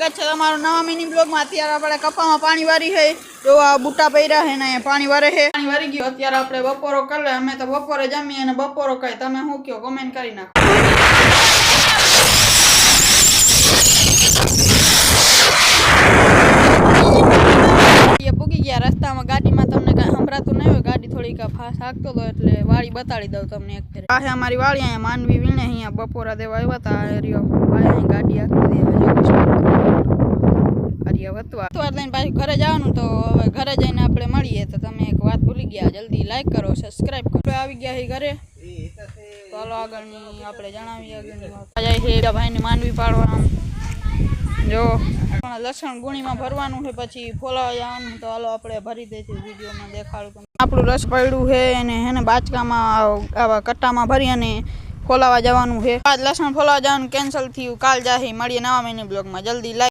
स्वागत है तमारो नवा मिनी ब्लॉग में। अत्यारे आपणे कपामां पाणी वारी है, जो आ बूटा पड्या है ने पाणी वारे है। पाणी वारी गयो। अत्यारे आपणे बपोरो कर ले। अमे तो बपोरे जमी अने बपोरो खाई। तमे शुं कहो कमेंट करी नाखो। ये पुगी गया रस्ता में। गाड़ी में तमने कई संभळातुं नहीं होय। गाड़ी थोड़ी का फास्ट हाकतो तो एटले वाड़ी बताड़ी दઉં तमने एक फेरे। आ है हमारी वाड़ी। अहींया मानवी वीणे अहींया बपोरा देवा आव्या ता। आ रह्यो भाई अहीं गाड़ी हाकी दे। पाछું ઘરે જવાનું તો હવે ઘરે જઈને આપણે મળીએ। તો તમે એક વાત ભૂલી ગયા, જલ્દી લાઈક કરો, સબસ્ક્રાઇબ કરો। આવી ગયા છે ઘરે તો હાલો આગળની આપણે જણાવીએ। આગળની વાત જાય છે ભાઈને માનવી પાડવા। જો લસણ ગુણીમાં ભરવાનું છે, પછી ફોલાવા જવાનું। તો હાલો આપણે ભરી દઈશું, વિડીયોમાં દેખાડું। આપણું રસ પડ્યું છે અને હેને બાચકામાં આવા કટ્ટામાં ભરી અને ફોલાવા જવાનું છે। આજ લસણ ફોલાવા જવાનું કેન્સલ થયું, કાલ જાહી। મળીએ નવા મિની બ્લોગમાં। જલ્દી લાઈક